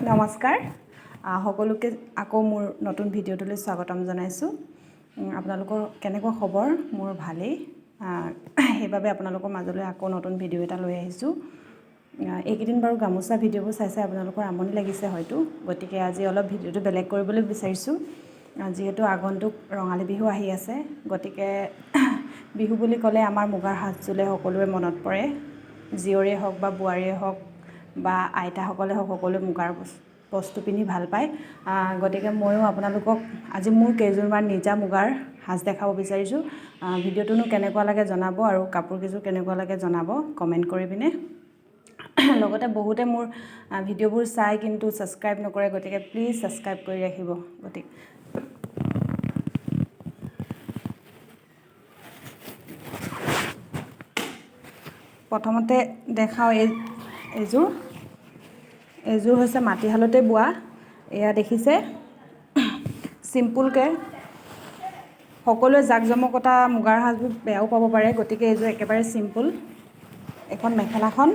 নমস্কাৰ সকলোকে আকৌ মোৰ নতুন ভিডিঅ'টোলৈ স্বাগতম জনাইছোঁ আপোনালোকৰ কেনেকুৱা খবৰ মোৰ ভালেই সেইবাবে আপোনালোকৰ মাজলৈ আকৌ নতুন ভিডিঅ' এটা লৈ আহিছোঁ এইকেইদিন বাৰু গামোচা ভিডিঅ'বোৰ চাই আপোনালোকৰ আমনি লাগিছে হয়তো গতিকে আজি অলপ ভিডিঅ'টো বেলেগ কৰিবলৈ বিচাৰিছোঁ যিহেতু আগন্তুক ৰঙালী বিহু আহি আছে গতিকে বিহু বুলি ক'লে আমাৰ মুগাৰ সাজযোৰে সকলোৰে মনত পৰে জীয়ৰে হওক বা বোৱাৰীয়ে হওক বা আইতাসকলে হওক সকলোৱে মুগাৰ বস্তু পিন্ধি ভাল পায় গতিকে ময়ো আপোনালোকক আজি মোৰ কেইযোৰমান নিজা মুগাৰ সাজ দেখাব বিচাৰিছোঁ ভিডিঅ'টোনো কেনেকুৱা লাগে জনাব আৰু কাপোৰ কেইযোৰ কেনেকুৱা লাগে জনাব কমেণ্ট কৰি পিনে লগতে বহুতে মোৰ ভিডিঅ'বোৰ চাই কিন্তু ছাবস্ক্ৰাইব নকৰে গতিকে প্লিজ ছাবস্ক্ৰাইব কৰি ৰাখিব গতিকে প্ৰথমতে দেখাওঁ এইযোৰ হৈছে মাটিশালতে বোৱা এয়া দেখিছে চিম্পুলকৈ সকলোৱে জাকজমকতা মুগাৰ সাজবোৰ বেয়াও পাব পাৰে গতিকে এইযোৰ একেবাৰে চিম্পুল এখন মেখেলাখন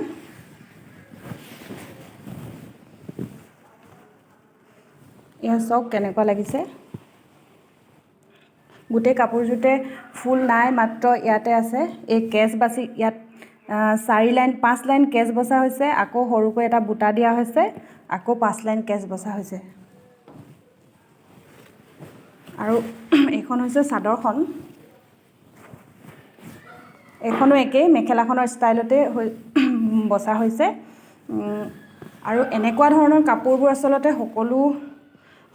এয়া চাওক কেনেকুৱা লাগিছে গোটেই কাপোৰযোৰতে ফুল নাই মাত্ৰ ইয়াতে আছে এই কেছ বাছি ইয়াত 4 লাইন 5 লাইন কেছ বসা হৈছে আকৌ সৰুকৈ এটা বুটা দিয়া হৈছে আকৌ 5 লাইন কেছ বসা হৈছে আৰু এখন হৈছে চাদৰখন এখনো একেই মেখেলাখনৰ ষ্টাইলতে বসা হৈছে আৰু এনেকুৱা ধৰণৰ কাপোৰবোৰ আচলতে সকলো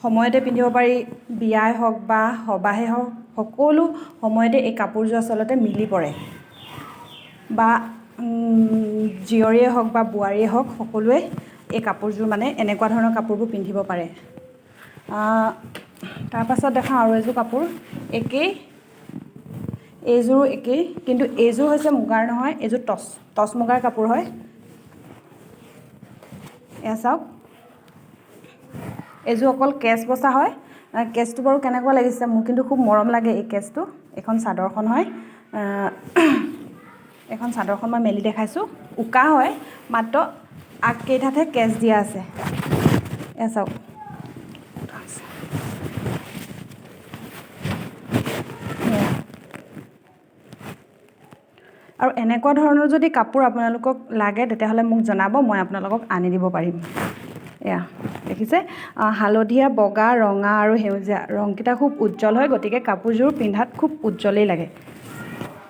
সময়তে পিন্ধিব পাৰি বিয়াই হওক বা সবাহে হওক সকলো সময়তে এই কাপোৰযোৰ আচলতে মিলি পৰে বা জীয়ৰীয়ে হওক বা বোৱাৰীয়ে হওক সকলোৱে এই কাপোৰযোৰ মানে এনেকুৱা ধৰণৰ কাপোৰবোৰ পিন্ধিব পাৰে তাৰপাছত দেখাওঁ আৰু এযোৰ কাপোৰ একেই এইযোৰো একেই কিন্তু এইযোৰ হৈছে মুগাৰ নহয় এইযোৰ টচ মুগাৰ কাপোৰ হয় এয়া চাওক এইযোৰ অকল কেছ বসা হয় কেছটো বাৰু কেনেকুৱা লাগিছে মোৰ কিন্তু খুব মৰম লাগে এই কেছটো এখন চাদৰখন হয় এখন চাদৰখন মই মেলি দেখাইছোঁ উকা হয় মাত্ৰ আগকেইটাতহে কেছ দিয়া আছে এয়া চাওক আৰু এনেকুৱা ধৰণৰ যদি কাপোৰ আপোনালোকক লাগে তেতিয়াহ'লে মোক জনাব মই আপোনালোকক আনি দিব পাৰিম এয়া দেখিছে হালধীয়া বগা ৰঙা আৰু সেউজীয়া ৰংকেইটা খুব উজ্জ্বল হয় গতিকে কাপোৰযোৰ পিন্ধাত খুব উজ্জ্বলেই লাগে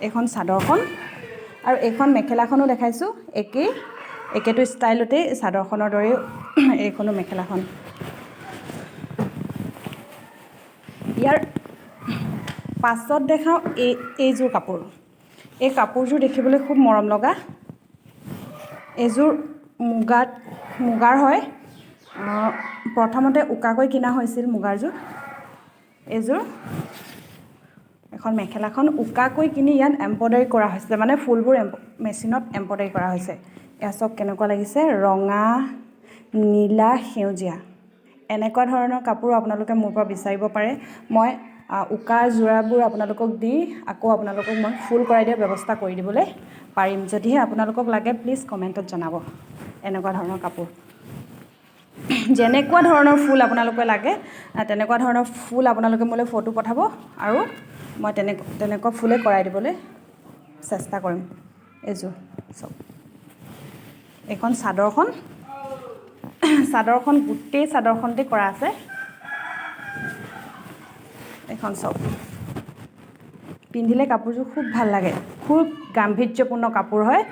এইখন চাদৰখন আৰু এইখন মেখেলাখনো দেখাইছোঁ একেটো ষ্টাইলতেই চাদৰখনৰ দৰেই এইখনো মেখেলাখন ইয়াৰ পাছত দেখাওঁ এইযোৰ কাপোৰ এই কাপোৰযোৰ দেখিবলৈ খুব মৰম লগা এইযোৰ মুগাৰ হয় প্ৰথমতে উকাকৈ কিনা হৈছিল মুগাৰযোৰ এইযোৰ এখন মেখেলাখন উকাকৈ কিনি ইয়াত এম্ব্ৰইডাৰী কৰা হৈছে মানে ফুলবোৰ মেচিনত এম্ব্ৰইডাৰী কৰা হৈছে এয়া চব কেনেকুৱা লাগিছে ৰঙা নীলা সেউজীয়া এনেকুৱা ধৰণৰ কাপোৰ আপোনালোকে মোৰ পৰা বিচাৰিব পাৰে মই উকা যোৰাবোৰ আপোনালোকক দি আকৌ আপোনালোকক মই ফুল কৰাই দিয়া ব্যৱস্থা কৰি দিবলৈ পাৰিম যদিহে আপোনালোকক লাগে প্লিজ কমেণ্টত জনাব এনেকুৱা ধৰণৰ কাপোৰ যেনেকুৱা ধৰণৰ ফুল আপোনালোকে লাগে তেনেকুৱা ধৰণৰ ফুল আপোনালোকে মোলৈ ফটো পঠাব আৰু মই তেনেকুৱা ফুলে কৰাই দিবলৈ চেষ্টা কৰিম এইযোৰ চব এইখন চাদৰখন গোটেই চাদৰখনতে কৰা আছে এইখন চব পিন্ধিলে কাপোৰযোৰ খুব ভাল লাগে খুব গাম্ভীৰ্যপূৰ্ণ কাপোৰ হয়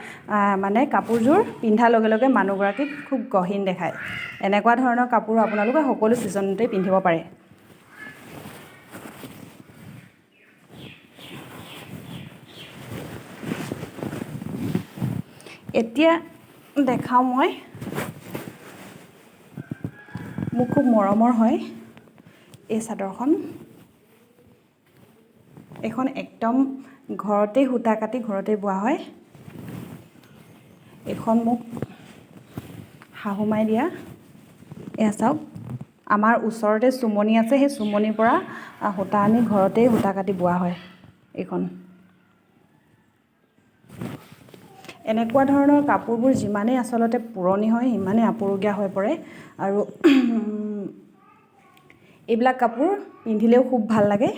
মানে কাপোৰযোৰ পিন্ধাৰ লগে লগে মানুহগৰাকীক খুব গহীন দেখায় এনেকুৱা ধৰণৰ কাপোৰ আপোনালোকে সকলো ছিজনতেই পিন্ধিব পাৰে এতিয়া দেখাওঁ মই মোৰ খুব মৰমৰ হয় এই চাদৰখন এখন একদম ঘৰতেই সূতা কাটি ঘৰতেই বোৱা হয় এখন মোক শাহুমাই দিয়া এয়া চাওক আমাৰ ওচৰতে চুমনি আছে সেই চুমনিৰ পৰা সূতা আনি ঘৰতেই সূতা কাটি বোৱা হয় এইখন এনেকুৱা ধৰণৰ কাপোৰবোৰ যিমানেই আচলতে পুৰণি হয় সিমানেই আপুৰুগীয়া হৈ পৰে আৰু এইবিলাক কাপোৰ পিন্ধিলেও খুব ভাল লাগে।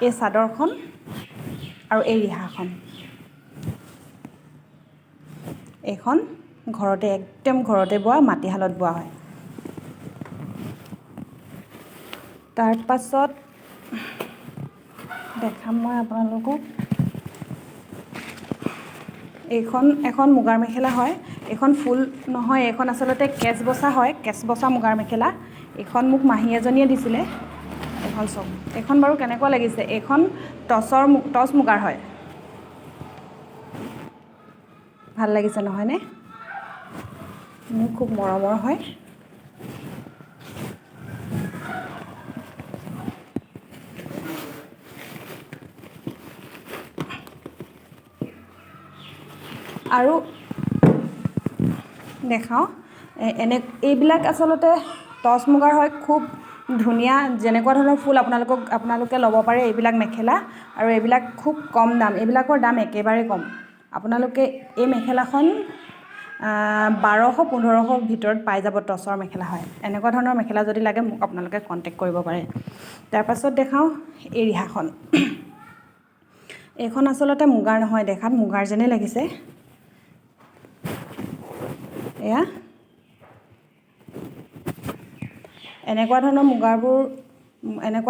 এই চাদৰখন আৰু এই ৰিহাখন, এইখন ঘৰতে একদম ঘৰতে বোৱা, মাটিশালত বোৱা হয়। তাৰ পাছত দেখাম মই আপোনালোকক, এখন মুগাৰ মেখেলা হয়। এইখন ফুল নহয়, এইখন আচলতে কেঁচ বচা হয়, কেঁচ বচা মুগাৰ মেখেলা। এইখন মোক মাহী এজনীয়ে দিছিলে। এইখন চাওক, এইখন বাৰু কেনেকুৱা লাগিছে? এইখন টচ মুগাৰ হয়। ভাল লাগিছে নহয়নে? মোৰ খুব মৰমৰ হয়। আৰু দেখাওঁ, এইবিলাক আচলতে টচ মুগাৰ হয়, খুব ধুনীয়া। যেনেকুৱা ধৰণৰ ফুল আপোনালোকে ল'ব পাৰে এইবিলাক মেখেলা, আৰু এইবিলাক খুব কম দাম, এইবিলাকৰ দাম একেবাৰে কম। আপোনালোকে এই মেখেলাখন 1200-1500 ভিতৰত পাই যাব। টচৰ মেখেলা হয়। এনেকুৱা ধৰণৰ মেখেলা যদি লাগে মোক আপোনালোকে কণ্টেক্ট কৰিব পাৰে। তাৰপাছত দেখাওঁ এই ৰিহাখন। এইখন আচলতে মুগাৰ নহয়, দেখাত মুগাৰ যেনেই লাগিছে। এয়া এনেকুৱা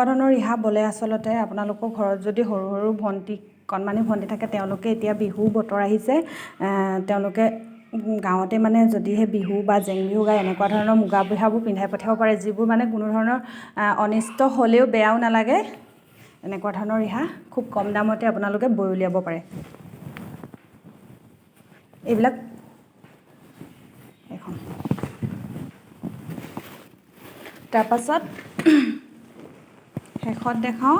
ধৰণৰ ৰিহা বলে আচলতে আপোনালোকৰ ঘৰত যদি সৰু সৰু কণমানি ভণ্টি থাকে, তেওঁলোকে এতিয়া বিহু বতৰ আহিছে, তেওঁলোকে গাঁৱতে মানে যদিহে বিহু বা জেং বিহু গায়, এনেকুৱা ধৰণৰ মুগা ৰিহাবোৰ পিন্ধাই পঠিয়াব পাৰে, যিবোৰ মানে কোনো ধৰণৰ অনিষ্ট হ'লেও বেয়াও নালাগে। এনেকুৱা ধৰণৰ ৰিহা খুব কম দামতে আপোনালোকে বৈ উলিয়াব পাৰে। এইবিলাক এখন। তাৰপাছত শেষত দেখাওঁ,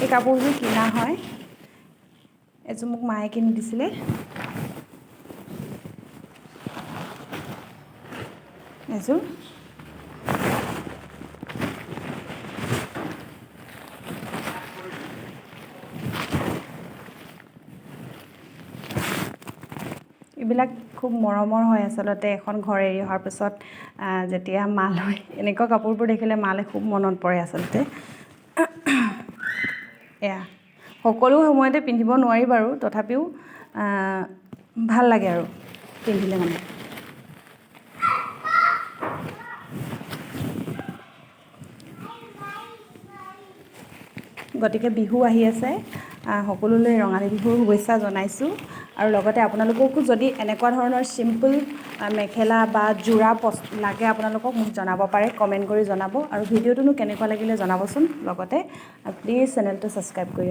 এই কাপোৰযোৰ কিনা হয়। এযোৰ মোক মায়ে কিনি দিছিলে। এযোৰ এইবিলাক খুব মৰমৰ হয় আচলতে। এখন ঘৰ এৰি অহাৰ পিছত যেতিয়া মালৈ এনেকুৱা কাপোৰবোৰ দেখিলে মালৈ খুব মনত পৰে আচলতে। এয়া সকলো সময়তে পিন্ধিব নোৱাৰি বাৰু, তথাপিও ভাল লাগে আৰু পিন্ধিলে মানে। গতিকে বিহু আহি আছে, সকলোলৈ ৰঙালী বিহুৰ শুভেচ্ছা জনাইছোঁ। আৰু লগতে আপোনালোককো যদি এনেকুৱা ধৰণৰ চিম্পল মেখেলা বা যোৰা লাগে, আপোনালোকক মোক জনাব পাৰে, কমেণ্ট কৰি জনাব। আৰু ভিডিঅ'টোনো কেনেকুৱা লাগিলে জনাবচোন। লগতে প্লিজ চেনেলটো ছাবস্ক্ৰাইব কৰি